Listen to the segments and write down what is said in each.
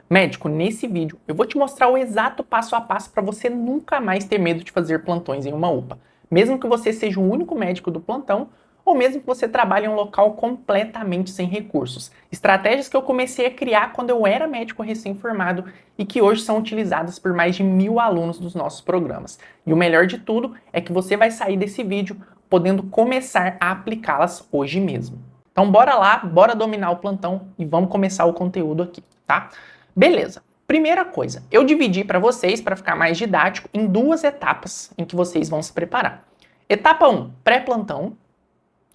Médico, nesse vídeo eu vou te mostrar o exato passo a passo para você nunca mais ter medo de fazer plantões em uma UPA. Mesmo que você seja o único médico do plantão, ou mesmo que você trabalhe em um local completamente sem recursos. Estratégias que eu comecei a criar quando eu era médico recém-formado e que hoje são utilizadas por mais de 1000 alunos dos nossos programas. E o melhor de tudo é que você vai sair desse vídeo podendo começar a aplicá-las hoje mesmo. Então bora lá, bora dominar o plantão e vamos começar o conteúdo aqui, tá? Beleza. Primeira coisa, eu dividi para vocês, para ficar mais didático, em duas etapas em que vocês vão se preparar. Etapa 1, pré-plantão,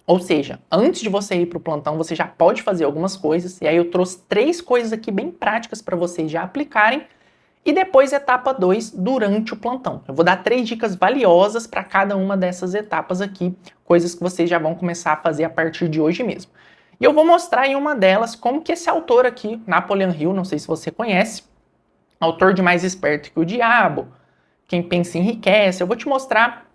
ou seja, antes de você ir para o plantão, você já pode fazer algumas coisas, e aí eu trouxe 3 coisas aqui bem práticas para vocês já aplicarem, e depois etapa 2, durante o plantão. Eu vou dar 3 dicas valiosas para cada uma dessas etapas aqui, coisas que vocês já vão começar a fazer a partir de hoje mesmo. E eu vou mostrar em uma delas como que esse autor aqui, Napoleon Hill, não sei se você conhece, autor de Mais Esperto que o Diabo, Quem Pensa Enriquece, eu vou te mostrar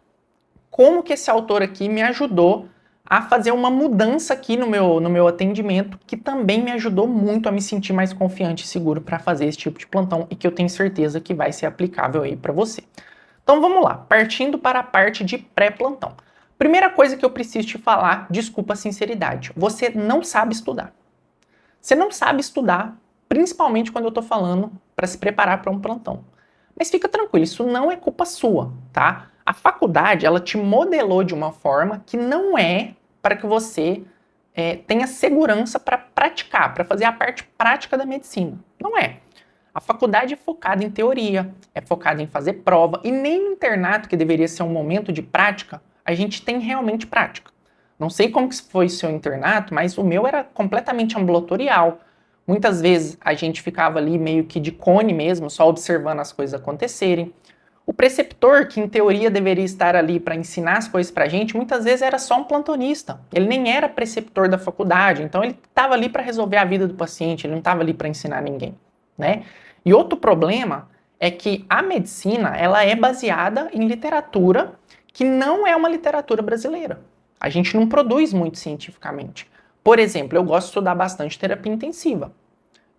como que esse autor aqui me ajudou a fazer uma mudança aqui no meu atendimento, que também me ajudou muito a me sentir mais confiante e seguro para fazer esse tipo de plantão e que eu tenho certeza que vai ser aplicável aí para você. Então vamos lá, partindo para a parte de pré-plantão. Primeira coisa que eu preciso te falar, desculpa a sinceridade, você não sabe estudar. Você não sabe estudar, principalmente quando eu estou falando para se preparar para um plantão. Mas fica tranquilo, isso não é culpa sua, tá? A faculdade, ela te modelou de uma forma que não é para que você tenha segurança para praticar, para fazer a parte prática da medicina. Não é. A faculdade é focada em teoria, é focada em fazer prova, e nem no internato, que deveria ser um momento de prática, a gente tem realmente prática. Não sei como que foi o seu internato, mas o meu era completamente ambulatorial. Muitas vezes a gente ficava ali meio que de cone mesmo, só observando as coisas acontecerem. O preceptor, que em teoria deveria estar ali para ensinar as coisas para a gente, muitas vezes era só um plantonista. Ele nem era preceptor da faculdade, então ele estava ali para resolver a vida do paciente, ele não estava ali para ensinar ninguém, né? E outro problema é que a medicina, ela é baseada em literatura que não é uma literatura brasileira. A gente não produz muito cientificamente. Por exemplo, eu gosto de estudar bastante terapia intensiva.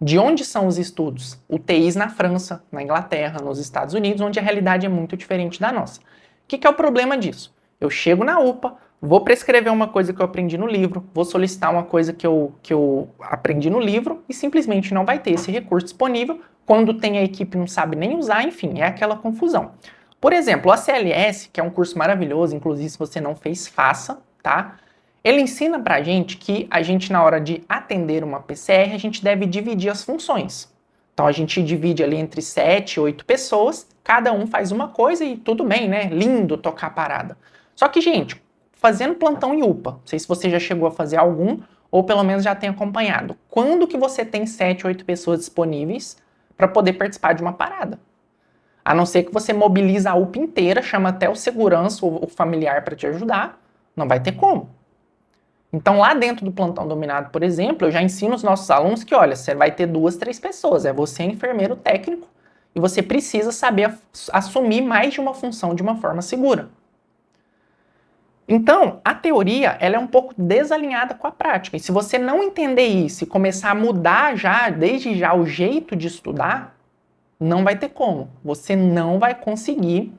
De onde são os estudos? UTIs na França, na Inglaterra, nos Estados Unidos, onde a realidade é muito diferente da nossa. O que é o problema disso? Eu chego na UPA, vou prescrever uma coisa que eu aprendi no livro, vou solicitar uma coisa que eu aprendi no livro e simplesmente não vai ter esse recurso disponível. Quando tem a equipe não sabe nem usar, enfim, é aquela confusão. Por exemplo, o ACLS, que é um curso maravilhoso, inclusive se você não fez, faça, tá? Ele ensina pra gente que a gente, na hora de atender uma PCR, a gente deve dividir as funções. Então a gente divide ali entre 7, 8 pessoas, cada um faz uma coisa e tudo bem, né? Lindo tocar a parada. Só que, gente, fazendo plantão em UPA, não sei se você já chegou a fazer algum, ou pelo menos já tem acompanhado. Quando que você tem 7, 8 pessoas disponíveis para poder participar de uma parada? A não ser que você mobilize a UPA inteira, chama até o segurança ou o familiar para te ajudar, não vai ter como. Então, lá dentro do plantão dominado, por exemplo, eu já ensino os nossos alunos que, olha, você vai ter 2, 3 pessoas, é você enfermeiro técnico, e você precisa saber assumir mais de uma função de uma forma segura. Então, a teoria, ela é um pouco desalinhada com a prática, e se você não entender isso e começar a mudar já, desde já, o jeito de estudar, não vai ter como. Você não vai conseguir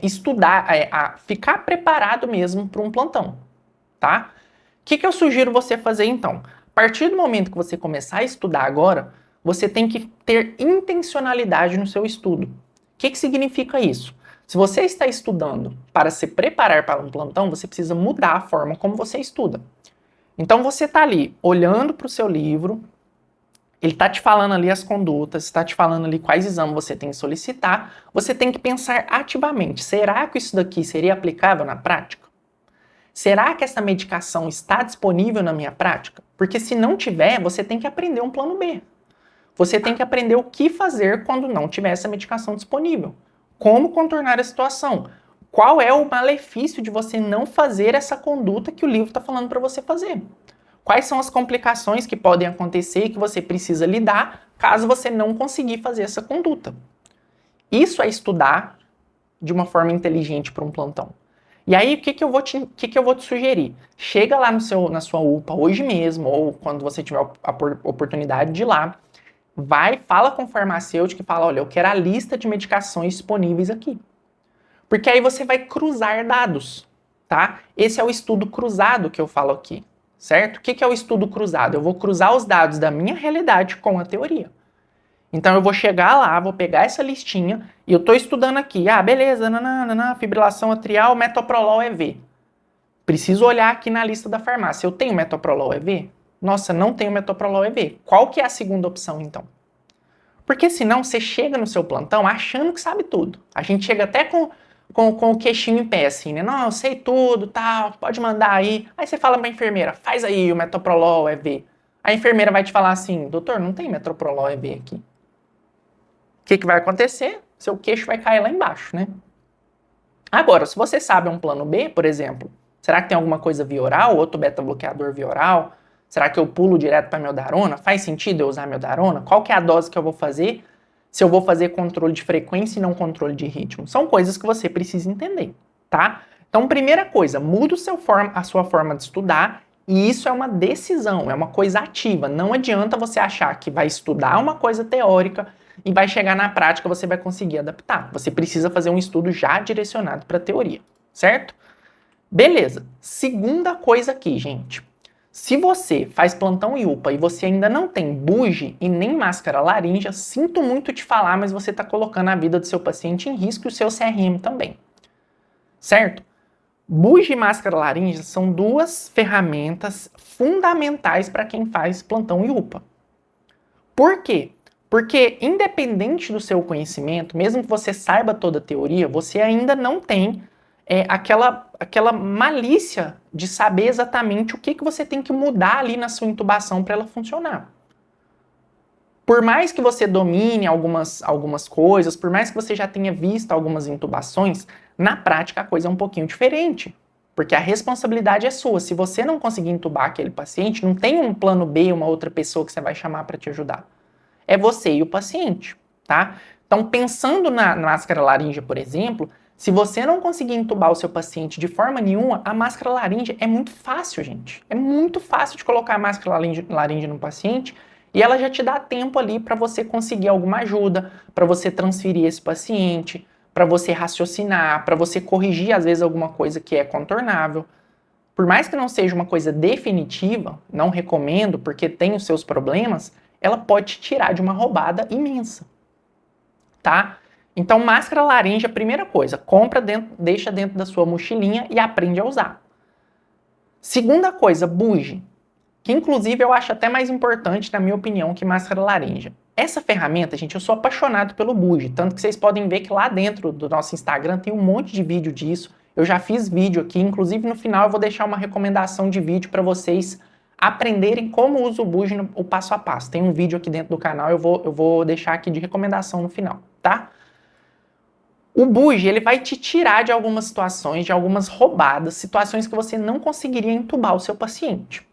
estudar, ficar preparado mesmo para um plantão. Tá? O que eu sugiro você fazer então? A partir do momento que você começar a estudar agora, você tem que ter intencionalidade no seu estudo. O que significa isso? Se você está estudando para se preparar para um plantão, você precisa mudar a forma como você estuda. Então você está ali olhando para o seu livro, ele está te falando ali as condutas, está te falando ali quais exames você tem que solicitar, você tem que pensar ativamente, será que isso daqui seria aplicável na prática? Será que essa medicação está disponível na minha prática? Porque se não tiver, você tem que aprender um plano B. Você tem que aprender o que fazer quando não tiver essa medicação disponível. Como contornar a situação? Qual é o malefício de você não fazer essa conduta que o livro está falando para você fazer? Quais são as complicações que podem acontecer e que você precisa lidar caso você não conseguir fazer essa conduta? Isso é estudar de uma forma inteligente para um plantão. E aí, o que eu vou te sugerir? Chega lá na sua UPA hoje mesmo, ou quando você tiver a oportunidade de ir lá, Vai, fala com o farmacêutico e fala, olha, eu quero a lista de medicações disponíveis aqui. Porque aí você vai cruzar dados, tá? Esse é o estudo cruzado que eu falo aqui, certo? O que é o estudo cruzado? Eu vou cruzar os dados da minha realidade com a teoria. Então eu vou chegar lá, vou pegar essa listinha e eu estou estudando aqui. Ah, beleza, fibrilação atrial, metoprolol EV. Preciso olhar aqui na lista da farmácia. Eu tenho metoprolol EV? Nossa, não tenho metoprolol EV. Qual que é a segunda opção então? Porque senão você chega no seu plantão achando que sabe tudo. A gente chega até com o queixinho em pé, assim, né? Não, eu sei tudo, tal, pode mandar aí. Aí você fala pra enfermeira, faz aí o metoprolol EV. A enfermeira vai te falar assim, doutor, não tem metoprolol EV aqui. O que vai acontecer? Seu queixo vai cair lá embaixo, né? Agora, se você sabe um plano B, por exemplo, será que tem alguma coisa via oral, outro beta-bloqueador via oral? Será que eu pulo direto para miodarona? Faz sentido eu usar miodarona? Qual que é a dose que eu vou fazer? Se eu vou fazer controle de frequência e não controle de ritmo? São coisas que você precisa entender, tá? Então, primeira coisa, muda a sua forma de estudar e isso é uma decisão, é uma coisa ativa. Não adianta você achar que vai estudar uma coisa teórica e vai chegar na prática você vai conseguir adaptar. Você precisa fazer um estudo já direcionado para a teoria, certo? Beleza. Segunda coisa aqui, gente. Se você faz plantão em UPA e você ainda não tem buge e nem máscara laríngea, sinto muito te falar, mas você está colocando a vida do seu paciente em risco e o seu CRM também. Certo? Buge e máscara laríngea são duas ferramentas fundamentais para quem faz plantão em UPA. Por quê? Porque independente do seu conhecimento, mesmo que você saiba toda a teoria, você ainda não tem aquela malícia de saber exatamente o que você tem que mudar ali na sua intubação para ela funcionar. Por mais que você domine algumas coisas, por mais que você já tenha visto algumas intubações, na prática a coisa é um pouquinho diferente. Porque a responsabilidade é sua. Se você não conseguir intubar aquele paciente, não tem um plano B, uma outra pessoa que você vai chamar para te ajudar. É você e o paciente, tá? Então, pensando na máscara laríngea, por exemplo, se você não conseguir entubar o seu paciente de forma nenhuma, a máscara laríngea é muito fácil, gente. É muito fácil de colocar a máscara laríngea no paciente e ela já te dá tempo ali para você conseguir alguma ajuda, para você transferir esse paciente, para você raciocinar, para você corrigir às vezes alguma coisa que é contornável. Por mais que não seja uma coisa definitiva, não recomendo porque tem os seus problemas, ela pode te tirar de uma roubada imensa, tá? Então, máscara laríngea, primeira coisa, compra, deixa dentro da sua mochilinha e aprende a usar. Segunda coisa, buge, que inclusive eu acho até mais importante, na minha opinião, que máscara laríngea. Essa ferramenta, gente, eu sou apaixonado pelo buge, tanto que vocês podem ver que lá dentro do nosso Instagram tem um monte de vídeo disso. Eu já fiz vídeo aqui, inclusive no final eu vou deixar uma recomendação de vídeo para vocês aprenderem como usa o buge o passo a passo. Tem um vídeo aqui dentro do canal, eu vou deixar aqui de recomendação no final, tá? O buge, ele vai te tirar de algumas situações, de algumas roubadas, situações que você não conseguiria entubar o seu paciente.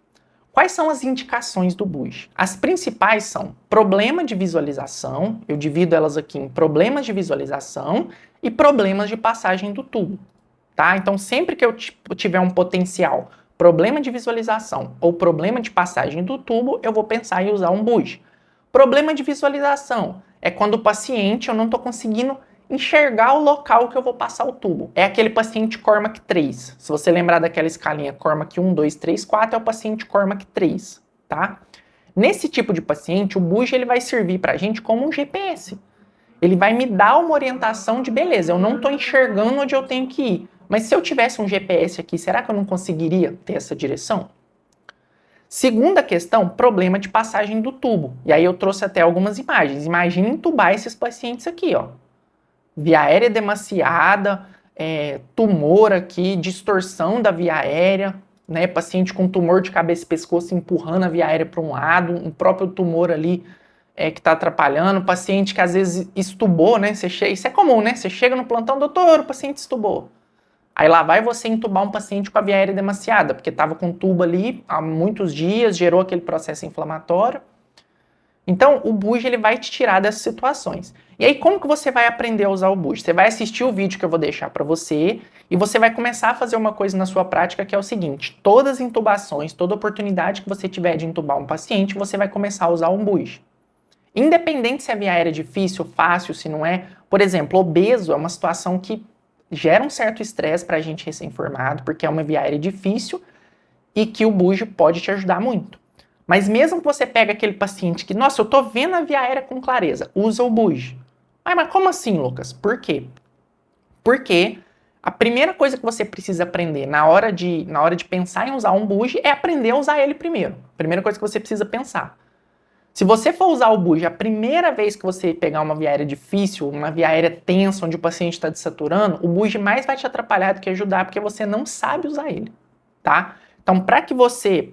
Quais são as indicações do buge? As principais são problema de visualização, eu divido elas aqui em problemas de visualização e problemas de passagem do tubo, tá? Então, sempre que eu tiver um potencial problema de visualização ou problema de passagem do tubo, eu vou pensar em usar um buge. Problema de visualização é quando o paciente, eu não estou conseguindo enxergar o local que eu vou passar o tubo. É aquele paciente Cormac 3. Se você lembrar daquela escalinha Cormac 1, 2, 3, 4, é o paciente Cormac 3, tá? Nesse tipo de paciente, o buge ele vai servir para a gente como um GPS. Ele vai me dar uma orientação de, beleza, eu não estou enxergando onde eu tenho que ir, mas se eu tivesse um GPS aqui, será que eu não conseguiria ter essa direção? Segunda questão, problema de passagem do tubo. E aí eu trouxe até algumas imagens. Imagine entubar esses pacientes aqui, ó. Via aérea demasiada, tumor aqui, distorção da via aérea, né? Paciente com tumor de cabeça e pescoço empurrando a via aérea para um lado, um próprio tumor ali que está atrapalhando, paciente que às vezes estubou, né? Isso é comum, né? Você chega no plantão, doutor, o paciente estubou. Aí lá vai você entubar um paciente com a via aérea demasiada, porque estava com tubo ali há muitos dias, gerou aquele processo inflamatório. Então, o buge ele vai te tirar dessas situações. E aí, como que você vai aprender a usar o buge? Você vai assistir o vídeo que eu vou deixar para você e você vai começar a fazer uma coisa na sua prática que é o seguinte: todas as intubações, toda oportunidade que você tiver de intubar um paciente, você vai começar a usar um buge. Independente se a via aérea é difícil, fácil, se não é. Por exemplo, obeso é uma situação que gera um certo estresse para a gente recém-formado, porque é uma via aérea difícil e que o bujo pode te ajudar muito. Mas mesmo que você pega aquele paciente que, nossa, eu tô vendo a via aérea com clareza, usa o bujo. Mas como assim, Lucas? Por quê? Porque a primeira coisa que você precisa aprender na hora de pensar em usar um bujo é aprender a usar ele primeiro. Primeira coisa que você precisa pensar. Se você for usar o bujo a primeira vez que você pegar uma via aérea difícil, uma via aérea tensa, onde o paciente está desaturando, o bujo mais vai te atrapalhar do que ajudar, porque você não sabe usar ele, tá? Então, para que você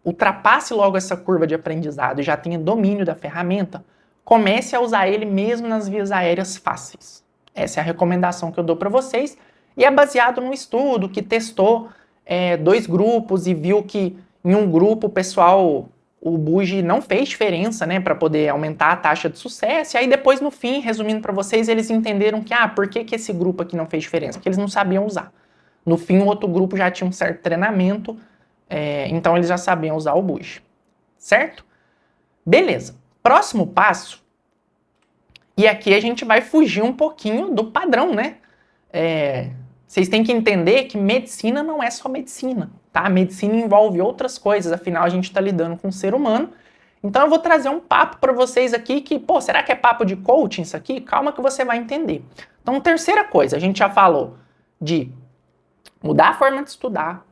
ultrapasse logo essa curva de aprendizado e já tenha domínio da ferramenta, comece a usar ele mesmo nas vias aéreas fáceis. Essa é a recomendação que eu dou para vocês, e é baseado num estudo que testou 2 grupos e viu que em um grupo o bujo não fez diferença, né, para poder aumentar a taxa de sucesso. E aí depois, no fim, resumindo para vocês, eles entenderam que, por que esse grupo aqui não fez diferença? Porque eles não sabiam usar. No fim, o outro grupo já tinha um certo treinamento, então eles já sabiam usar o bujo, certo? Beleza. Próximo passo, e aqui a gente vai fugir um pouquinho do padrão, né? Vocês têm que entender que medicina não é só medicina, tá? Medicina envolve outras coisas, afinal a gente está lidando com um ser humano. Então eu vou trazer um papo para vocês aqui que, será que é papo de coaching isso aqui? Calma que você vai entender. Então, terceira coisa, a gente já falou de mudar a forma de estudar,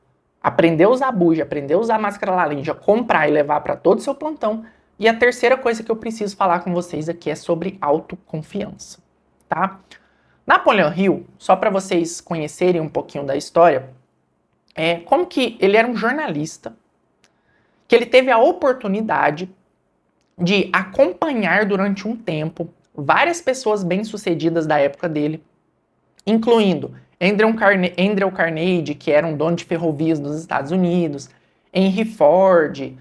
aprender a usar bujo, aprender a usar máscara laringe, comprar e levar para todo o seu plantão. E a terceira coisa que eu preciso falar com vocês aqui é sobre autoconfiança, tá? Napoleon Hill, só para vocês conhecerem um pouquinho da história, como que ele era um jornalista, que ele teve a oportunidade de acompanhar durante um tempo várias pessoas bem-sucedidas da época dele, incluindo Andrew Carnegie, que era um dono de ferrovias dos Estados Unidos, Henry Ford,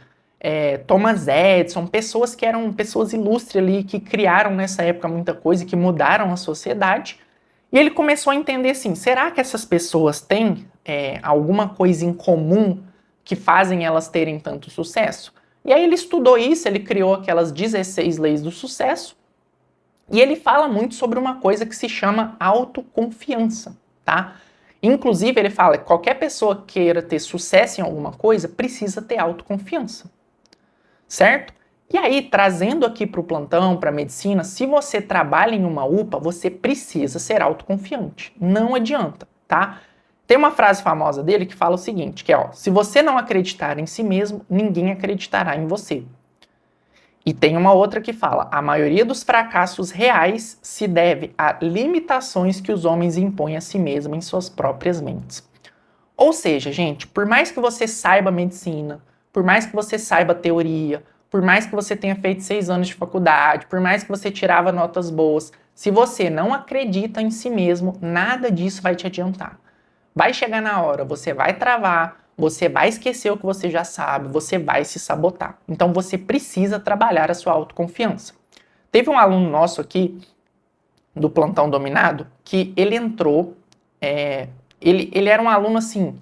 Thomas Edison, pessoas que eram pessoas ilustres ali, que criaram nessa época muita coisa, que mudaram a sociedade. E ele começou a entender assim, será que essas pessoas têm alguma coisa em comum que fazem elas terem tanto sucesso? E aí ele estudou isso, ele criou aquelas 16 leis do sucesso, e ele fala muito sobre uma coisa que se chama autoconfiança, tá? Inclusive ele fala que qualquer pessoa que queira ter sucesso em alguma coisa precisa ter autoconfiança, certo? E aí, trazendo aqui para o plantão, para a medicina, se você trabalha em uma UPA, você precisa ser autoconfiante. Não adianta, tá? Tem uma frase famosa dele que fala o seguinte, que é, se você não acreditar em si mesmo, ninguém acreditará em você. E tem uma outra que fala, a maioria dos fracassos reais se deve a limitações que os homens impõem a si mesmos em suas próprias mentes. Ou seja, gente, por mais que você saiba medicina, por mais que você saiba teoria, por mais que você tenha feito 6 anos de faculdade, por mais que você tirava notas boas, se você não acredita em si mesmo, nada disso vai te adiantar. Vai chegar na hora, você vai travar, você vai esquecer o que você já sabe, você vai se sabotar. Então você precisa trabalhar a sua autoconfiança. Teve um aluno nosso aqui, do Plantão Dominado, que ele entrou, ele era um aluno assim,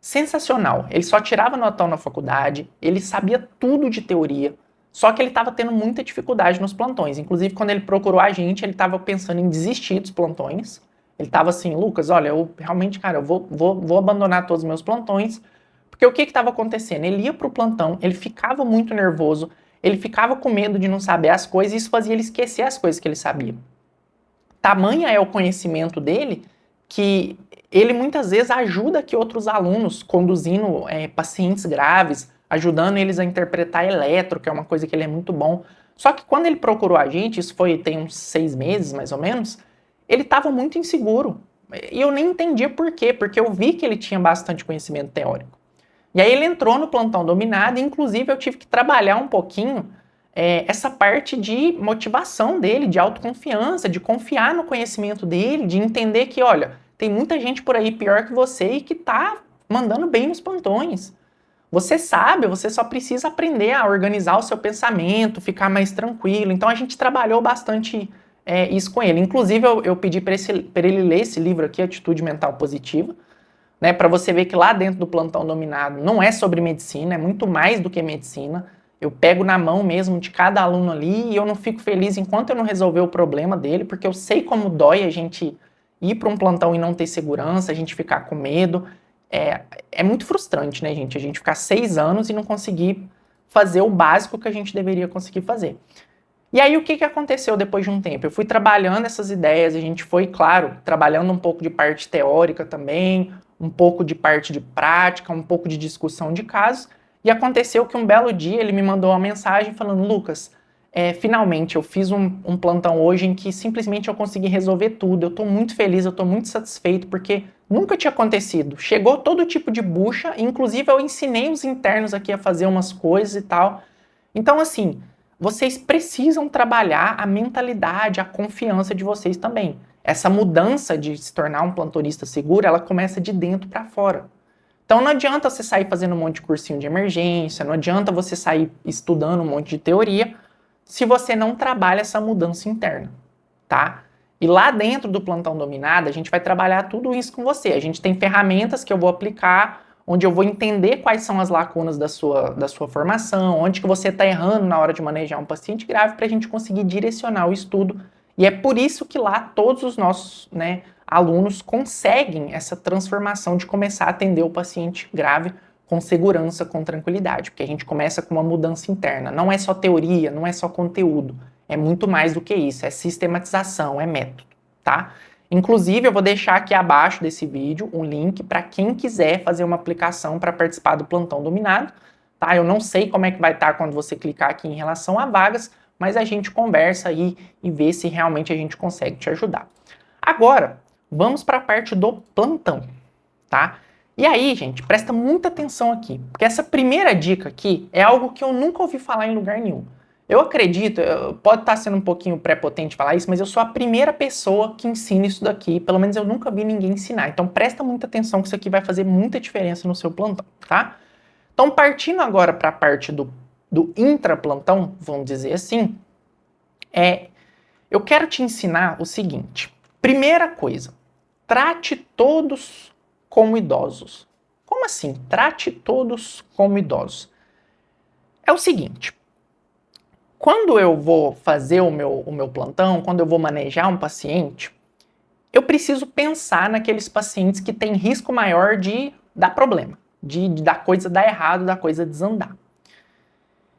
sensacional. Ele só tirava notão na faculdade, ele sabia tudo de teoria, só que ele estava tendo muita dificuldade nos plantões. Inclusive, quando ele procurou a gente, ele estava pensando em desistir dos plantões. Ele estava assim, Lucas, olha, eu realmente, cara, eu vou abandonar todos os meus plantões, porque o que estava acontecendo? Ele ia para o plantão, ele ficava muito nervoso, ele ficava com medo de não saber as coisas, e isso fazia ele esquecer as coisas que ele sabia. Tamanha é o conhecimento dele que ele muitas vezes ajuda aqui outros alunos, conduzindo pacientes graves, ajudando eles a interpretar eletro, que é uma coisa que ele é muito bom. Só que quando ele procurou a gente, isso tem uns 6 meses mais ou menos, ele estava muito inseguro. E eu nem entendia por quê, porque eu vi que ele tinha bastante conhecimento teórico. E aí ele entrou no Plantão Dominado, e inclusive eu tive que trabalhar um pouquinho essa parte de motivação dele, de autoconfiança, de confiar no conhecimento dele, de entender que, olha, tem muita gente por aí pior que você e que tá mandando bem nos plantões. Você sabe, você só precisa aprender a organizar o seu pensamento, ficar mais tranquilo. Então a gente trabalhou bastante isso com ele. Inclusive eu pedi para ele ler esse livro aqui, Atitude Mental Positiva, né, para você ver que lá dentro do Plantão Dominado não é sobre medicina, é muito mais do que medicina. Eu pego na mão mesmo de cada aluno ali e eu não fico feliz enquanto eu não resolver o problema dele, porque eu sei como dói a gente ir para um plantão e não ter segurança, a gente ficar com medo. É muito frustrante, né, gente? A gente ficar 6 anos e não conseguir fazer o básico que a gente deveria conseguir fazer. E aí, o que aconteceu depois de um tempo? Eu fui trabalhando essas ideias, a gente foi, claro, trabalhando um pouco de parte teórica também, um pouco de parte de prática, um pouco de discussão de casos, e aconteceu que um belo dia ele me mandou uma mensagem falando: Lucas, finalmente eu fiz um plantão hoje em que simplesmente eu consegui resolver tudo, eu tô muito feliz, eu tô muito satisfeito, porque nunca tinha acontecido. Chegou todo tipo de bucha, inclusive eu ensinei os internos aqui a fazer umas coisas e tal. Então, assim, vocês precisam trabalhar a mentalidade, a confiança de vocês também. Essa mudança de se tornar um plantonista seguro, ela começa de dentro para fora. Então não adianta você sair fazendo um monte de cursinho de emergência, não adianta você sair estudando um monte de teoria, se você não trabalha essa mudança interna, tá? E lá dentro do Plantão Dominado, a gente vai trabalhar tudo isso com você. A gente tem ferramentas que eu vou aplicar, onde eu vou entender quais são as lacunas da sua formação, onde que você está errando na hora de manejar um paciente grave, para a gente conseguir direcionar o estudo. E é por isso que lá todos os nossos, alunos conseguem essa transformação de começar a atender o paciente grave com segurança, com tranquilidade, porque a gente começa com uma mudança interna. Não é só teoria, não é só conteúdo, é muito mais do que isso, é sistematização, é método, tá? Inclusive, eu vou deixar aqui abaixo desse vídeo um link para quem quiser fazer uma aplicação para participar do Plantão Dominado, tá? Eu não sei como é que vai estar quando você clicar aqui em relação a vagas, mas a gente conversa aí e vê se realmente a gente consegue te ajudar. Agora, vamos para a parte do plantão, tá? E aí, gente, presta muita atenção aqui, porque essa primeira dica aqui é algo que eu nunca ouvi falar em lugar nenhum. Eu acredito, pode estar sendo um pouquinho prepotente falar isso, mas eu sou a primeira pessoa que ensina isso daqui, pelo menos eu nunca vi ninguém ensinar. Então presta muita atenção que isso aqui vai fazer muita diferença no seu plantão, tá? Então partindo agora para a parte do intraplantão, vamos dizer assim, eu quero te ensinar o seguinte. Primeira coisa, trate todos como idosos. Como assim? Trate todos como idosos. É o seguinte, quando eu vou fazer o meu plantão, quando eu vou manejar um paciente, eu preciso pensar naqueles pacientes que têm risco maior de dar problema, de da coisa dar errado, da coisa desandar.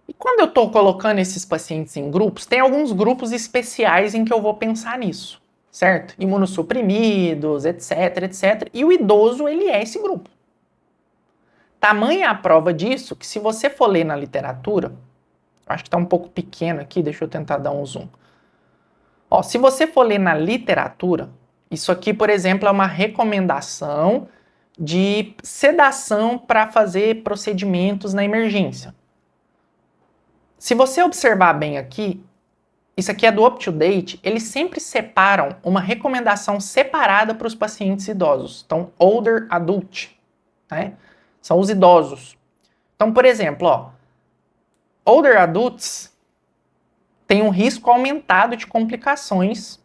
E quando eu estou colocando esses pacientes em grupos, tem alguns grupos especiais em que eu vou pensar nisso, certo? Imunossuprimidos, etc, etc. E o idoso, ele é esse grupo. Tamanha a prova disso que se você for ler na literatura, acho que está um pouco pequeno aqui, deixa eu tentar dar um zoom. Ó, se você for ler na literatura, isso aqui, por exemplo, é uma recomendação de sedação para fazer procedimentos na emergência. Se você observar bem aqui, isso aqui é do UpToDate, eles sempre separam uma recomendação separada para os pacientes idosos. Então, older adult, né? São os idosos. Então, por exemplo, ó, older adults têm um risco aumentado de complicações,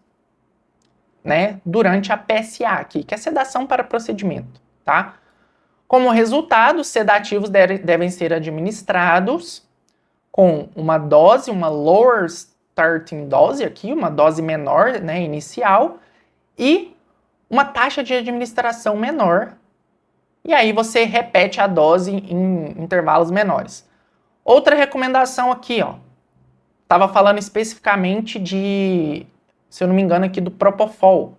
né, durante a PSA aqui, que é sedação para procedimento, tá? Como resultado, os sedativos devem ser administrados com uma dose, uma lower starting dose aqui, uma dose menor, né, inicial, e uma taxa de administração menor. E aí você repete a dose em intervalos menores. Outra recomendação aqui, ó. Tava falando especificamente de, se eu não me engano, aqui do Propofol.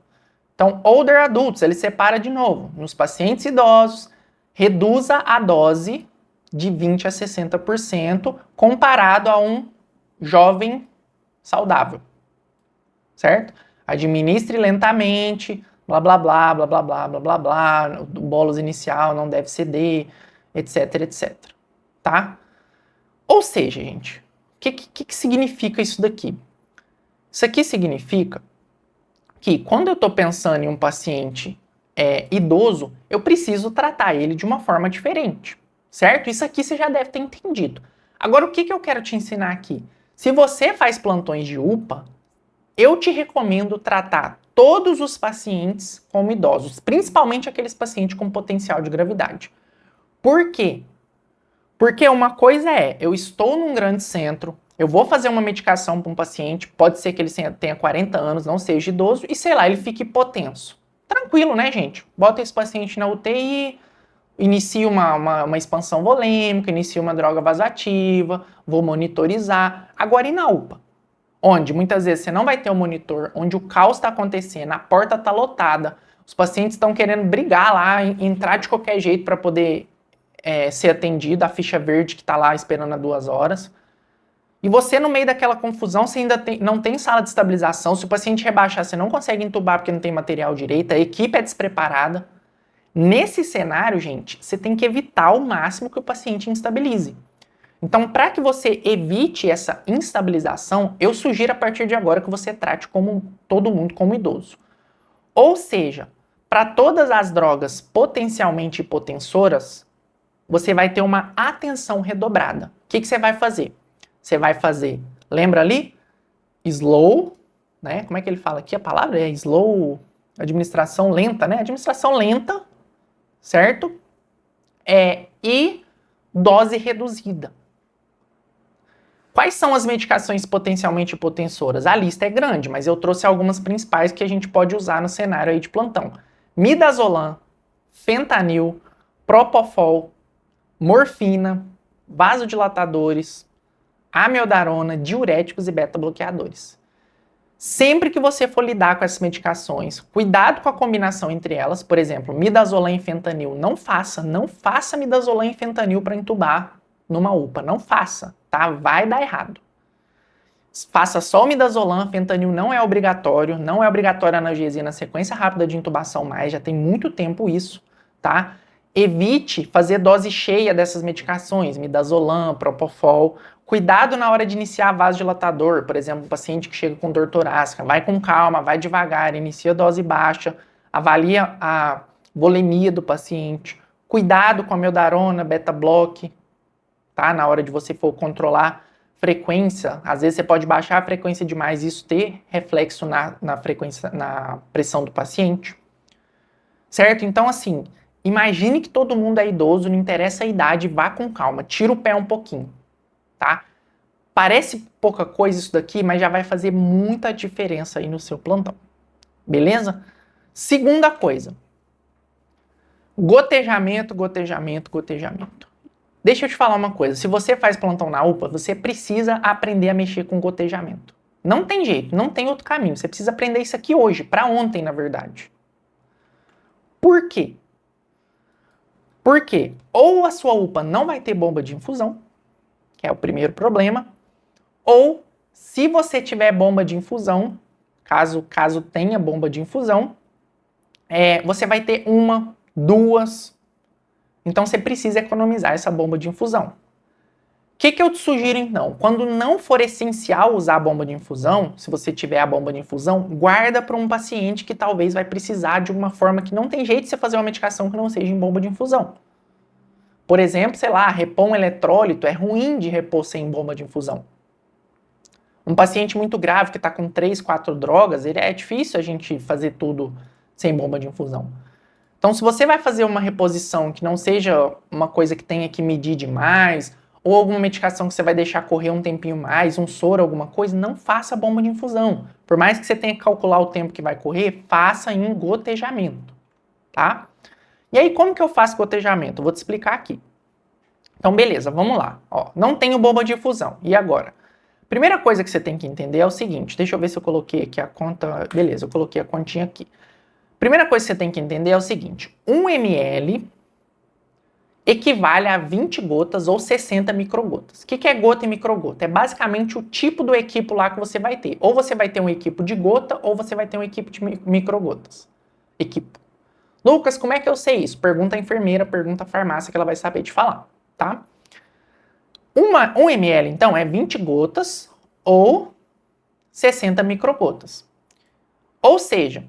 Então, older adults, ele separa de novo. Nos pacientes idosos, reduza a dose de 20% a 60% comparado a um jovem saudável, certo? Administre lentamente, blá, blá, blá, blá, blá, blá, blá, blá, blá, o bolus inicial não deve ceder, etc, etc, tá? Ou seja, gente, o que significa isso daqui? Isso aqui significa que quando eu estou pensando em um paciente idoso, eu preciso tratar ele de uma forma diferente, certo? Isso aqui você já deve ter entendido. Agora, o que eu quero te ensinar aqui? Se você faz plantões de UPA, eu te recomendo tratar todos os pacientes como idosos, principalmente aqueles pacientes com potencial de gravidade. Por quê? Porque uma coisa é, eu estou num grande centro, eu vou fazer uma medicação para um paciente, pode ser que ele tenha 40 anos, não seja idoso, e sei lá, ele fique hipotenso. Tranquilo, né, gente? Bota esse paciente na UTI, inicia uma expansão volêmica, inicia uma droga vasoativa, vou monitorizar. Agora, e na UPA? Onde muitas vezes você não vai ter um monitor, onde o caos está acontecendo, a porta está lotada, os pacientes estão querendo brigar lá, entrar de qualquer jeito para poder ser atendido, a ficha verde que está lá esperando há 2 horas. E você, no meio daquela confusão, você ainda não tem sala de estabilização. Se o paciente rebaixar, você não consegue entubar porque não tem material direito, a equipe é despreparada. Nesse cenário, gente, você tem que evitar ao máximo que o paciente instabilize. Então, para que você evite essa instabilização, eu sugiro a partir de agora que você trate todo mundo como idoso. Ou seja, para todas as drogas potencialmente hipotensoras, você vai ter uma atenção redobrada. O que você vai fazer? Você vai fazer, lembra ali? Slow, né? Como é que ele fala aqui? A palavra é slow, administração lenta, né? Administração lenta, certo? E dose reduzida. Quais são as medicações potencialmente hipotensoras? A lista é grande, mas eu trouxe algumas principais que a gente pode usar no cenário aí de plantão. Midazolam, fentanil, propofol, morfina, vasodilatadores, amiodarona, diuréticos e beta-bloqueadores. Sempre que você for lidar com essas medicações, cuidado com a combinação entre elas. Por exemplo, midazolam e fentanil, não faça midazolam e fentanil para entubar numa UPA, não faça, tá? Vai dar errado. Faça só o midazolam, fentanil não é obrigatório a analgesia na sequência rápida de intubação mais, já tem muito tempo isso, tá? Evite fazer dose cheia dessas medicações, midazolam, propofol. Cuidado na hora de iniciar vasodilatador, por exemplo, um paciente que chega com dor torácica, vai com calma, vai devagar, inicia dose baixa, avalia a volemia do paciente. Cuidado com a amiodarona, beta-bloque, tá? Na hora de você for controlar frequência, às vezes você pode baixar a frequência demais e isso ter reflexo na frequência, na pressão do paciente, certo? Então, assim, imagine que todo mundo é idoso, não interessa a idade, vá com calma, tira o pé um pouquinho, tá? Parece pouca coisa isso daqui, mas já vai fazer muita diferença aí no seu plantão, beleza? Segunda coisa, gotejamento. Deixa eu te falar uma coisa, se você faz plantão na UPA, você precisa aprender a mexer com gotejamento. Não tem jeito, não tem outro caminho, você precisa aprender isso aqui hoje, para ontem, na verdade. Por quê? Porque ou a sua UPA não vai ter bomba de infusão, que é o primeiro problema, ou se você tiver bomba de infusão, caso tenha bomba de infusão, você vai ter 1, 2. Então você precisa economizar essa bomba de infusão. O que eu te sugiro então? Quando não for essencial usar a bomba de infusão, se você tiver a bomba de infusão, guarda para um paciente que talvez vai precisar de uma forma que não tem jeito de você fazer uma medicação que não seja em bomba de infusão. Por exemplo, sei lá, repor um eletrólito, é ruim de repor sem bomba de infusão. Um paciente muito grave que está com 3, 4 drogas, é difícil a gente fazer tudo sem bomba de infusão. Então, se você vai fazer uma reposição que não seja uma coisa que tenha que medir demais, ou alguma medicação que você vai deixar correr um tempinho mais, um soro, alguma coisa, não faça bomba de infusão. Por mais que você tenha que calcular o tempo que vai correr, faça em gotejamento, tá? E aí, como que eu faço gotejamento? Eu vou te explicar aqui. Então, beleza, vamos lá. Ó, não tenho bomba de infusão. E agora? Primeira coisa que você tem que entender é o seguinte, deixa eu ver se eu coloquei aqui a conta. Beleza, eu coloquei a continha aqui. Primeira coisa que você tem que entender é o seguinte, 1 ml equivale a 20 gotas ou 60 microgotas. O que é gota e microgota? É basicamente o tipo do equipo lá que você vai ter. Ou você vai ter um equipo de gota, ou você vai ter um equipo de microgotas. Equipo. Lucas, como é que eu sei isso? Pergunta a enfermeira, pergunta a farmácia que ela vai saber te falar, tá? 1 ml, então, é 20 gotas ou 60 microgotas. Ou seja,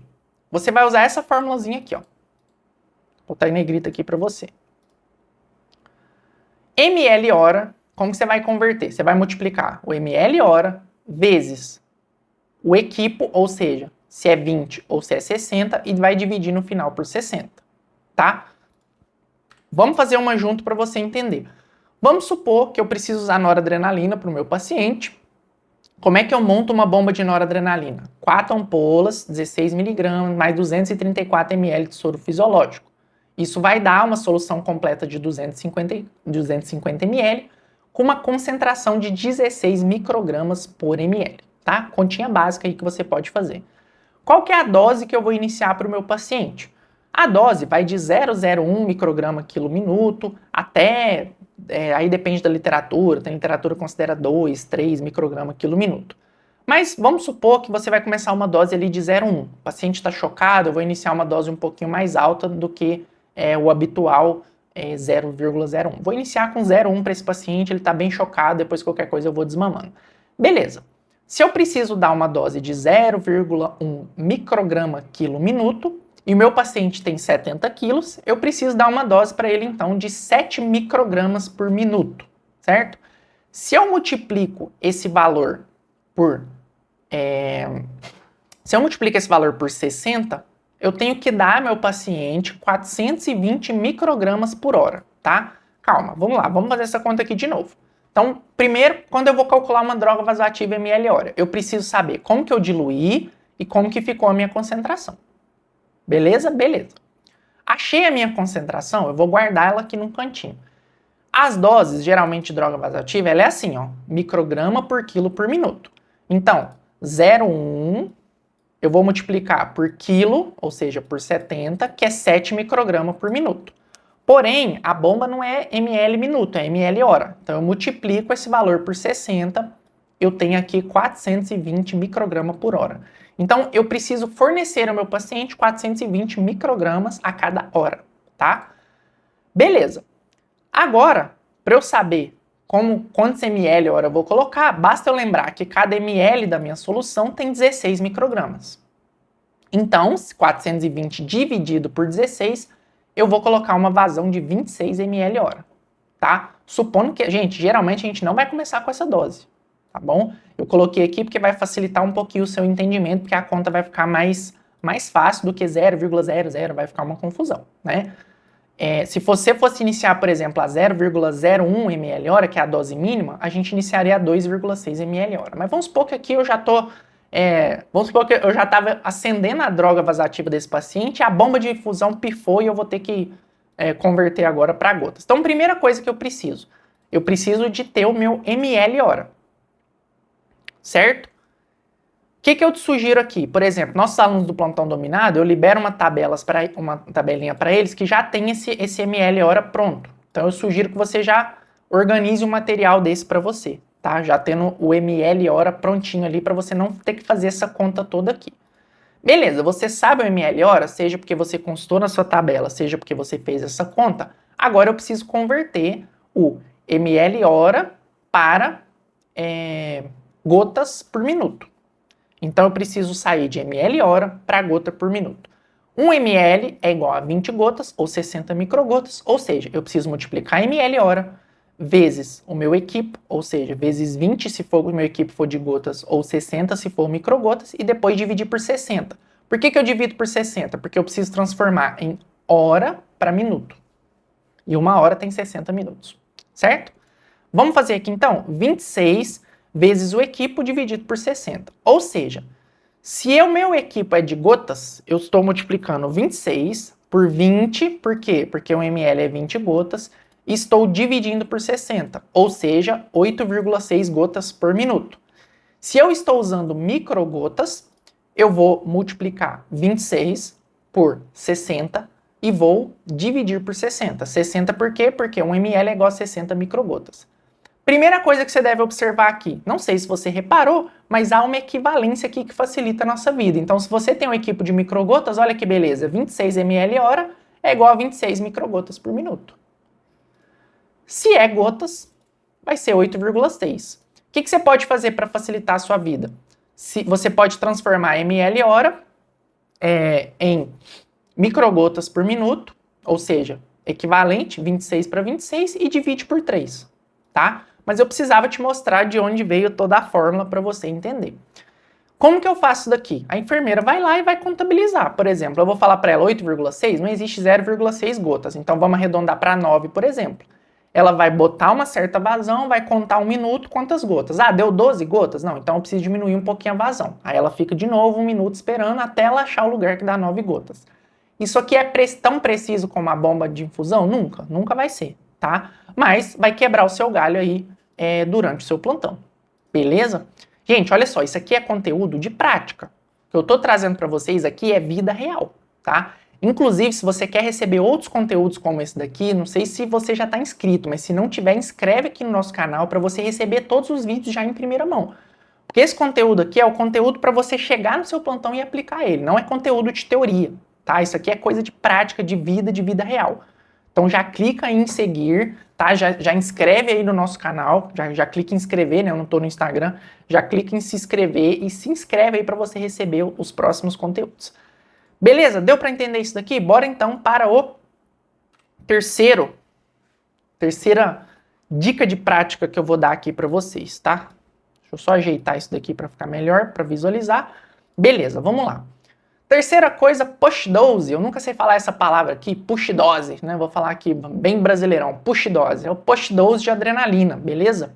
você vai usar essa formulazinha aqui, ó. Vou botar em negrita aqui para você. ml hora, como que você vai converter? Você vai multiplicar o ml hora vezes o equipo, ou seja, se é 20 ou se é 60, e vai dividir no final por 60, tá? Vamos fazer uma junto para você entender. Vamos supor que eu preciso usar noradrenalina para o meu paciente. Como é que eu monto uma bomba de noradrenalina? 4 ampolas, 16 mg, mais 234 ml de soro fisiológico. Isso vai dar uma solução completa de 250 ml, com uma concentração de 16 microgramas por ml, tá? Continha básica aí que você pode fazer. Qual que é a dose que eu vou iniciar para o meu paciente? A dose vai de 0,01 micrograma quilo minuto até, aí depende da literatura, tem literatura que considera 2, 3 micrograma quilo minuto. Mas vamos supor que você vai começar uma dose ali de 0,1. O paciente está chocado, eu vou iniciar uma dose um pouquinho mais alta do que o habitual 0,01. Vou iniciar com 0,1 para esse paciente, ele está bem chocado, depois qualquer coisa eu vou desmamando. Beleza. Se eu preciso dar uma dose de 0,1 micrograma quilo minuto, e o meu paciente tem 70 quilos, eu preciso dar uma dose para ele, então, de 7 microgramas por minuto, certo? Se eu multiplico esse valor por... se eu multiplico esse valor por 60, eu tenho que dar ao meu paciente 420 microgramas por hora, tá? Calma, vamos lá, vamos fazer essa conta aqui de novo. Então, primeiro, quando eu vou calcular uma droga vasoativa ml hora, eu preciso saber como que eu diluí e como que ficou a minha concentração. Beleza? Beleza. Achei a minha concentração, eu vou guardar ela aqui num cantinho. As doses, geralmente de droga vasoativa, ela é assim, ó, micrograma por quilo por minuto. Então, 0,1 eu vou multiplicar por quilo, ou seja, por 70, que é 7 microgramas por minuto. Porém, a bomba não é ml minuto, é ml hora. Então, eu multiplico esse valor por 60, eu tenho aqui 420 microgramas por hora. Então, eu preciso fornecer ao meu paciente 420 microgramas a cada hora, tá? Beleza. Agora, para eu saber quantos ml hora eu vou colocar, basta eu lembrar que cada ml da minha solução tem 16 microgramas. Então, 420 dividido por 16, eu vou colocar uma vazão de 26 ml hora, tá? Supondo que, geralmente a gente não vai começar com essa dose, tá bom? Eu coloquei aqui porque vai facilitar um pouquinho o seu entendimento, porque a conta vai ficar mais fácil do que 0,00, vai ficar uma confusão, né? Se você fosse iniciar, por exemplo, a 0,01 ml hora, que é a dose mínima, a gente iniciaria a 2,6 ml hora. Mas vamos supor que aqui eu já estava acendendo a droga vasoativa desse paciente, a bomba de infusão pifou e eu vou ter que converter agora para gotas. Então, primeira coisa que eu preciso de ter o meu ml hora, certo? O que eu te sugiro aqui? Por exemplo, nossos alunos do plantão dominado, eu libero uma tabelinha para eles que já tem esse ml hora pronto. Então eu sugiro que você já organize um material desse para você, tá? Já tendo o ml hora prontinho ali para você não ter que fazer essa conta toda aqui. Beleza, você sabe o ml hora, seja porque você consultou na sua tabela, seja porque você fez essa conta. Agora eu preciso converter o ml hora para gotas por minuto. Então, eu preciso sair de ml hora para gota por minuto. 1 ml é igual a 20 gotas, ou 60 microgotas, ou seja, eu preciso multiplicar ml hora vezes o meu equipo, ou seja, vezes 20 se for o meu equipo for de gotas, ou 60 se for microgotas, e depois dividir por 60. Por que eu divido por 60? Porque eu preciso transformar em hora para minuto. E uma hora tem 60 minutos, certo? Vamos fazer aqui então 26 vezes o equipo dividido por 60. Ou seja, se o meu equipo é de gotas, eu estou multiplicando 26 por 20, por quê? Porque o ml é 20 gotas, e estou dividindo por 60, ou seja, 8,6 gotas por minuto. Se eu estou usando microgotas, eu vou multiplicar 26 por 60 e vou dividir por 60. 60 por quê? Porque 1 ml é igual a 60 microgotas. Primeira coisa que você deve observar aqui, não sei se você reparou, mas há uma equivalência aqui que facilita a nossa vida. Então, se você tem um equipo de microgotas, olha que beleza, 26 ml hora é igual a 26 microgotas por minuto. Se é gotas, vai ser 8,6. O que você pode fazer para facilitar a sua vida? Você pode transformar ml hora em microgotas por minuto, ou seja, equivalente 26 para 26 e divide por 3, tá? Mas eu precisava te mostrar de onde veio toda a fórmula para você entender. Como que eu faço isso daqui? A enfermeira vai lá e vai contabilizar. Por exemplo, eu vou falar para ela 8,6, não existe 0,6 gotas, então vamos arredondar para 9, por exemplo. ela vai botar uma certa vazão, vai contar 1 minuto, quantas gotas? Ah, deu 12 gotas? Não, então eu preciso diminuir um pouquinho a vazão. Aí ela fica de novo 1 minuto esperando até ela achar o lugar que dá 9 gotas. Isso aqui é tão preciso como a bomba de infusão? Nunca, nunca vai ser, tá? Mas vai quebrar o seu galho aí durante o seu plantão, beleza? Gente, olha só, isso aqui é conteúdo de prática. O que eu tô trazendo para vocês aqui é vida real, tá? Inclusive, se você quer receber outros conteúdos como esse daqui, não sei se você já está inscrito, mas se não tiver, inscreve aqui no nosso canal para você receber todos os vídeos já em primeira mão. Porque esse conteúdo aqui é o conteúdo para você chegar no seu plantão e aplicar ele, não é conteúdo de teoria, tá? Isso aqui é coisa de prática, de vida real. Então já clica em seguir, tá? Já inscreve aí no nosso canal, já clica em inscrever, né? Eu não estou no Instagram, já clica em se inscrever e se inscreve aí para você receber os próximos conteúdos. Beleza? Deu para entender isso daqui? Bora então para o terceira dica de prática que eu vou dar aqui para vocês, tá? Deixa eu só ajeitar isso daqui para ficar melhor, para visualizar. Beleza, vamos lá. Terceira coisa, push dose. Eu nunca sei falar essa palavra aqui, push dose, né? Vou falar aqui bem brasileirão, push dose. É o push dose de adrenalina, beleza?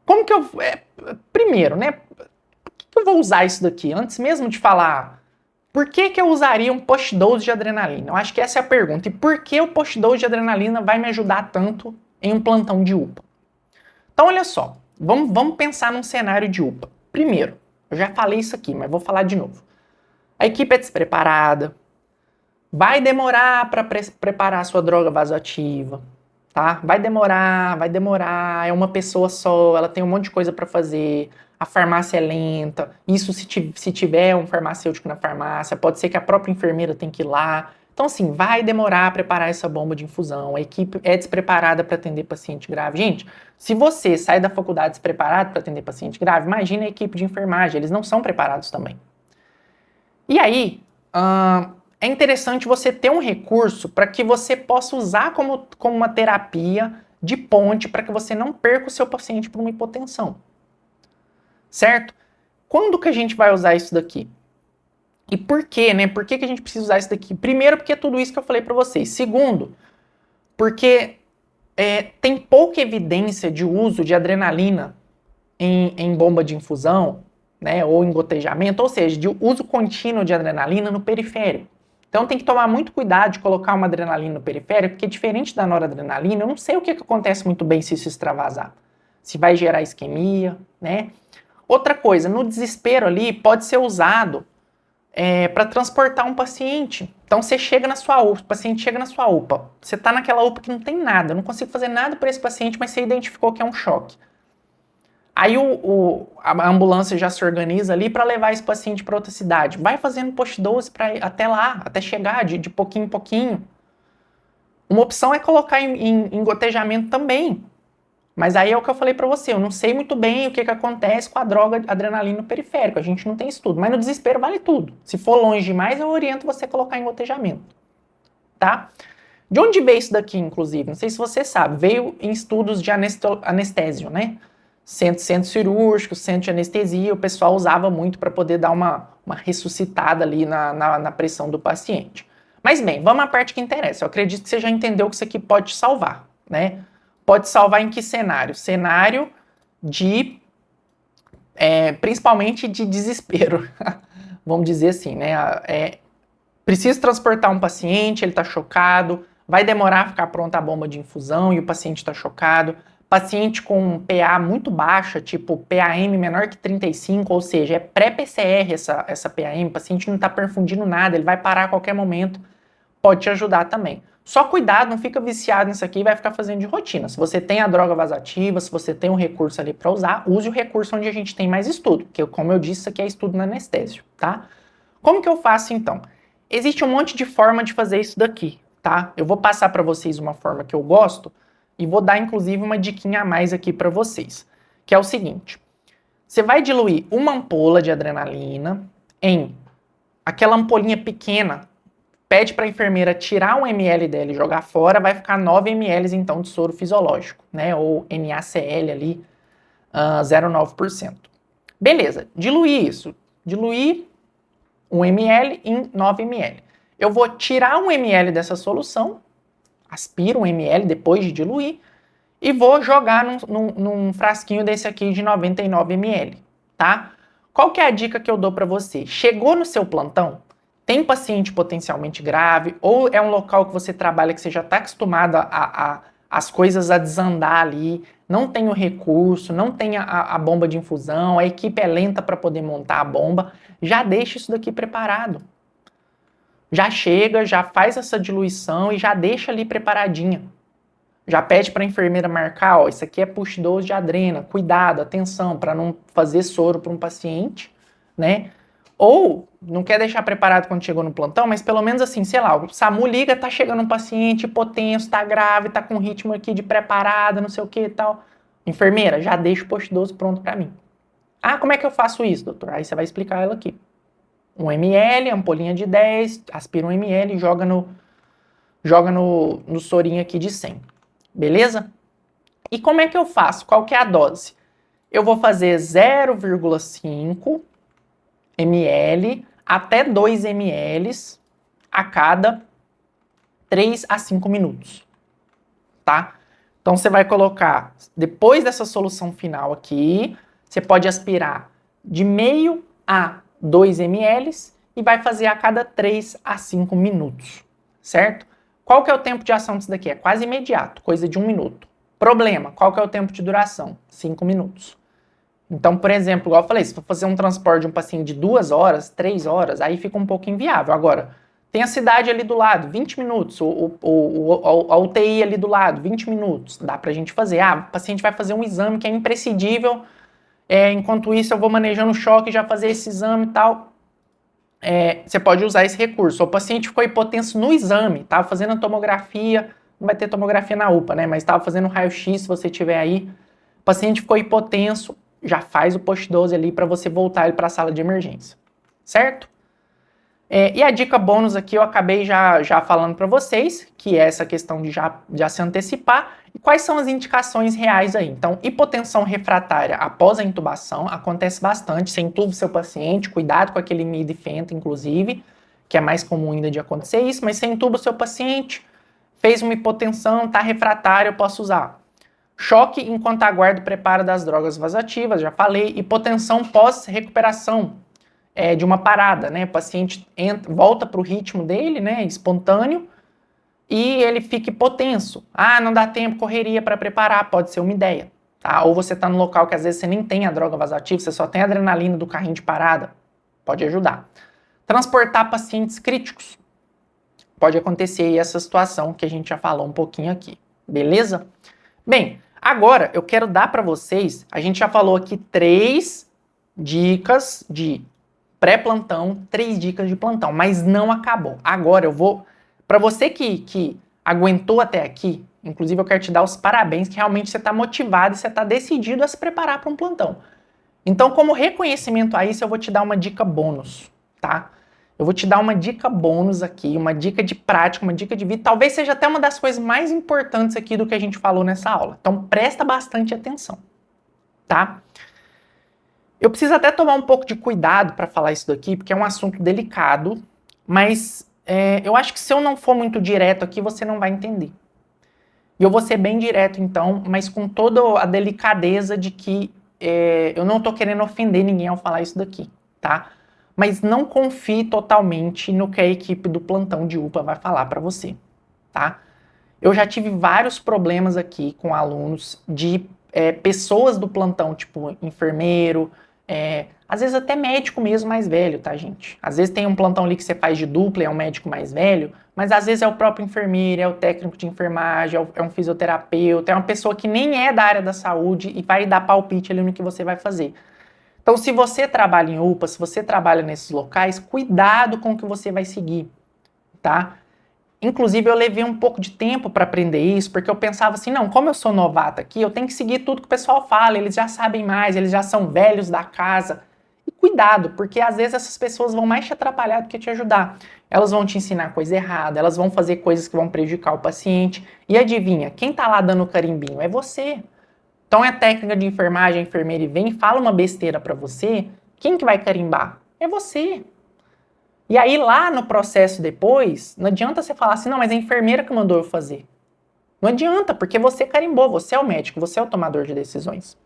Como que eu... primeiro, né? Por que eu vou usar isso daqui? Antes mesmo de falar... Por que eu usaria um push dose de adrenalina? Eu acho que essa é a pergunta. E por que o push dose de adrenalina vai me ajudar tanto em um plantão de UPA? Então, olha só. Vamos pensar num cenário de UPA. Primeiro, eu já falei isso aqui, mas vou falar de novo. A equipe é despreparada. Vai demorar para preparar a sua droga vasoativa, tá? Vai demorar. É uma pessoa só, ela tem um monte de coisa para fazer. A farmácia é lenta, isso se tiver um farmacêutico na farmácia, pode ser que a própria enfermeira tenha que ir lá. Então, assim, vai demorar a preparar essa bomba de infusão, a equipe é despreparada para atender paciente grave. Gente, se você sai da faculdade despreparado para atender paciente grave, imagine a equipe de enfermagem, eles não são preparados também. E aí, é interessante você ter um recurso para que você possa usar como uma terapia de ponte para que você não perca o seu paciente por uma hipotensão. Certo? Quando que a gente vai usar isso daqui? E por quê, né? Por que a gente precisa usar isso daqui? Primeiro, porque é tudo isso que eu falei para vocês. Segundo, porque tem pouca evidência de uso de adrenalina em bomba de infusão, né? Ou em gotejamento, ou seja, de uso contínuo de adrenalina no periférico. Então tem que tomar muito cuidado de colocar uma adrenalina no periférico, porque diferente da noradrenalina, eu não sei o que acontece muito bem se isso extravasar. Se vai gerar isquemia, né? Outra coisa, no desespero ali, pode ser usado para transportar um paciente. Então você chega na sua UPA, o paciente chega na sua UPA, você está naquela UPA que não tem nada, eu não consigo fazer nada para esse paciente, mas você identificou que é um choque. Aí a ambulância já se organiza ali para levar esse paciente para outra cidade. Vai fazendo push dose até lá, até chegar de pouquinho em pouquinho. Uma opção é colocar em gotejamento também. Mas aí é o que eu falei pra você, eu não sei muito bem o que acontece com a droga adrenalina no periférico, a gente não tem estudo, mas no desespero vale tudo. Se for longe demais, eu oriento você a colocar em gotejamento, tá? De onde veio isso daqui, inclusive? Não sei se você sabe, veio em estudos de anestésio, né? Centro cirúrgico, centro de anestesia, o pessoal usava muito para poder dar uma ressuscitada ali na pressão do paciente. Mas bem, vamos à parte que interessa, eu acredito que você já entendeu que isso aqui pode te salvar, né? Pode salvar em que cenário? Cenário de, principalmente de desespero, vamos dizer assim, né? Preciso transportar um paciente, ele está chocado, vai demorar a ficar pronta a bomba de infusão e o paciente está chocado. Paciente com PA muito baixa, tipo PAM menor que 35, ou seja, é pré-PCR essa PAM, o paciente não está perfundindo nada, ele vai parar a qualquer momento, pode te ajudar também. Só cuidado, não fica viciado nisso aqui e vai ficar fazendo de rotina. Se você tem a droga vasoativa, se você tem um recurso ali para usar, use o recurso onde a gente tem mais estudo, porque como eu disse, isso aqui é estudo na anestésio, tá? Como que eu faço então? Existe um monte de forma de fazer isso daqui, tá? Eu vou passar para vocês uma forma que eu gosto e vou dar inclusive uma diquinha a mais aqui para vocês, que é o seguinte. Você vai diluir uma ampola de adrenalina em aquela ampolinha pequena, pede para a enfermeira tirar 1 ml dela e jogar fora, vai ficar 9 ml então de soro fisiológico, né? Ou NaCl ali, 0,9%. Beleza, diluir isso. Diluir 1 ml em 9 ml. Eu vou tirar 1 ml dessa solução, aspiro 1 ml depois de diluir e vou jogar num frasquinho desse aqui de 99 ml, tá? Qual que é a dica que eu dou para você? Chegou no seu plantão, tem paciente potencialmente grave ou é um local que você trabalha que você já está acostumado as coisas a desandar ali, não tem o recurso, não tem a bomba de infusão, a equipe é lenta para poder montar a bomba, já deixa isso daqui preparado. Já chega, já faz essa diluição e já deixa ali preparadinha. Já pede para a enfermeira marcar, ó, isso aqui é push dose de adrena, cuidado, atenção, para não fazer soro para um paciente, né? Ou não quer deixar preparado quando chegou no plantão, mas pelo menos assim, sei lá, o SAMU liga, tá chegando um paciente hipotenso, tá grave, tá com ritmo aqui de preparada, não sei o que e tal. Enfermeira, já deixa o post 12 pronto para mim. Ah, como é que eu faço isso, doutor? Aí você vai explicar ela aqui. 1 ml, ampolinha de 10, aspira 1 ml e joga no sorinho aqui de 100. Beleza? E como é que eu faço? Qual que é a dose? Eu vou fazer 0,5 ml até 2 ml a cada 3 a 5 minutos, tá? Então você vai colocar, depois dessa solução final aqui, você pode aspirar de meio a 2 ml e vai fazer a cada 3 a 5 minutos, certo? Qual que é o tempo de ação disso daqui? É quase imediato, coisa de 1 minuto. Problema, qual que é o tempo de duração? 5 minutos. Então, por exemplo, igual eu falei, se for fazer um transporte de um paciente de 2 horas, 3 horas, aí fica um pouco inviável. Agora, tem a cidade ali do lado, 20 minutos, a UTI ali do lado, 20 minutos, dá pra gente fazer. Ah, o paciente vai fazer um exame que é imprescindível, enquanto isso eu vou manejando o choque e já fazer esse exame e tal. Você pode usar esse recurso. O paciente ficou hipotenso no exame, estava fazendo a tomografia, não vai ter tomografia na UPA, né? Mas estava fazendo raio-x, se você tiver aí. O paciente ficou hipotenso, já faz o post 12 ali para você voltar ele para a sala de emergência, certo? E a dica bônus aqui eu acabei já falando para vocês, que é essa questão de já se antecipar. E quais são as indicações reais aí? Então, hipotensão refratária após a intubação acontece bastante. Você intuba o seu paciente, cuidado com aquele midifenta, inclusive, que é mais comum ainda de acontecer isso, mas você intuba o seu paciente, fez uma hipotensão, tá refratário, eu posso usar. Choque enquanto aguardo o preparo das drogas vasoativas, já falei. Hipotensão pós-recuperação de uma parada, né? O paciente volta para o ritmo dele, né? Espontâneo, e ele fica hipotenso. Ah, não dá tempo, correria para preparar, pode ser uma ideia, tá? Ou você está no local que às vezes você nem tem a droga vasoativa, você só tem a adrenalina do carrinho de parada, pode ajudar. Transportar pacientes críticos. Pode acontecer aí essa situação que a gente já falou um pouquinho aqui, beleza? Bem, agora eu quero dar para vocês, a gente já falou aqui 3 dicas de pré-plantão, 3 dicas de plantão, mas não acabou. Agora eu vou, para você que aguentou até aqui, inclusive eu quero te dar os parabéns, que realmente você está motivado e você está decidido a se preparar para um plantão. Então, como reconhecimento a isso, eu vou te dar uma dica bônus, tá? Eu vou te dar uma dica bônus aqui, uma dica de prática, uma dica de vida, talvez seja até uma das coisas mais importantes aqui do que a gente falou nessa aula. Então, presta bastante atenção, tá? Eu preciso até tomar um pouco de cuidado para falar isso daqui, porque é um assunto delicado, mas eu acho que se eu não for muito direto aqui, você não vai entender. E eu vou ser bem direto então, mas com toda a delicadeza de que eu não estou querendo ofender ninguém ao falar isso daqui, tá? Mas não confie totalmente no que a equipe do plantão de UPA vai falar para você, tá? Eu já tive vários problemas aqui com alunos de pessoas do plantão, tipo enfermeiro, às vezes até médico mesmo mais velho, tá, gente? Às vezes tem um plantão ali que você faz de dupla e é um médico mais velho, mas às vezes é o próprio enfermeiro, é o técnico de enfermagem, é um fisioterapeuta, é uma pessoa que nem é da área da saúde e vai dar palpite ali no que você vai fazer. Então, se você trabalha em UPA, se você trabalha nesses locais, cuidado com o que você vai seguir, tá? Inclusive, eu levei um pouco de tempo para aprender isso, porque eu pensava assim, não, como eu sou novata aqui, eu tenho que seguir tudo que o pessoal fala, eles já sabem mais, eles já são velhos da casa. E cuidado, porque às vezes essas pessoas vão mais te atrapalhar do que te ajudar. Elas vão te ensinar coisa errada, elas vão fazer coisas que vão prejudicar o paciente. E adivinha, quem tá lá dando o carimbinho é você. Então é técnica de enfermagem, a enfermeira vem e fala uma besteira para você, quem que vai carimbar? É você. E aí lá no processo depois, não adianta você falar assim, não, mas é a enfermeira que mandou eu fazer. Não adianta, porque você carimbou, você é o médico, você é o tomador de decisões.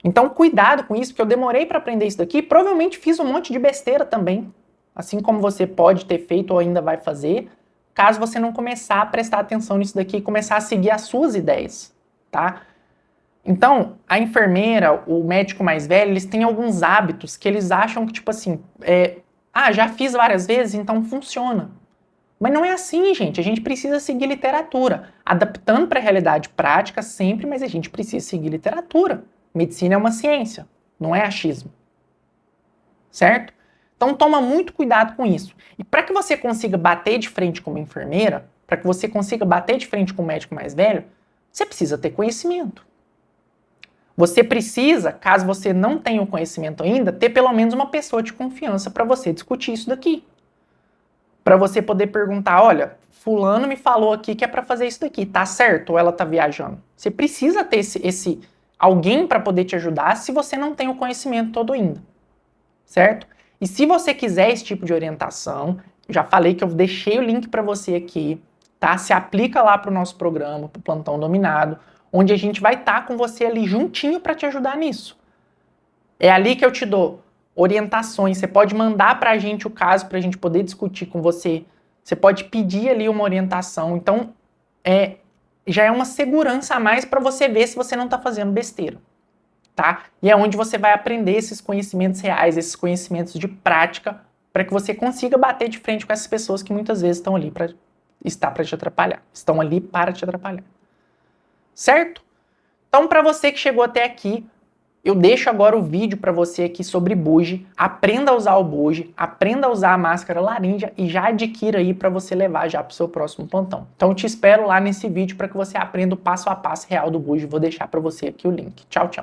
Então, cuidado com isso, porque eu demorei para aprender isso daqui, provavelmente fiz um monte de besteira também, assim como você pode ter feito ou ainda vai fazer, caso você não começar a prestar atenção nisso daqui e começar a seguir as suas ideias, tá? Então, a enfermeira, o médico mais velho, eles têm alguns hábitos que eles acham que, tipo assim, já fiz várias vezes, então funciona. Mas não é assim, gente. A gente precisa seguir literatura, adaptando para a realidade prática sempre, mas a gente precisa seguir literatura. Medicina é uma ciência, não é achismo. Certo? Então toma muito cuidado com isso. E para que você consiga bater de frente com uma enfermeira, para que você consiga bater de frente com um médico mais velho, você precisa ter conhecimento. Você precisa, caso você não tenha o conhecimento ainda, ter pelo menos uma pessoa de confiança para você discutir isso daqui. Para você poder perguntar, olha, fulano me falou aqui que é para fazer isso daqui, tá certo? Ou ela tá viajando? Você precisa ter esse alguém para poder te ajudar se você não tem o conhecimento todo ainda, certo? E se você quiser esse tipo de orientação, já falei que eu deixei o link para você aqui, tá? Se aplica lá para o nosso programa, para o Plantão Dominado, onde a gente vai estar com você ali juntinho para te ajudar nisso. É ali que eu te dou orientações, você pode mandar para a gente o caso para a gente poder discutir com você, você pode pedir ali uma orientação, então já é uma segurança a mais para você ver se você não está fazendo besteira, tá? E é onde você vai aprender esses conhecimentos reais, esses conhecimentos de prática, para que você consiga bater de frente com essas pessoas que muitas vezes estão ali para te atrapalhar, estão ali para te atrapalhar, certo? Então, para você que chegou até aqui, eu deixo agora o vídeo para você aqui sobre bugie, aprenda a usar o bugie, aprenda a usar a máscara laríngea e já adquira aí para você levar já para o seu próximo plantão. Então eu te espero lá nesse vídeo para que você aprenda o passo a passo real do bugie, vou deixar para você aqui o link. Tchau, tchau.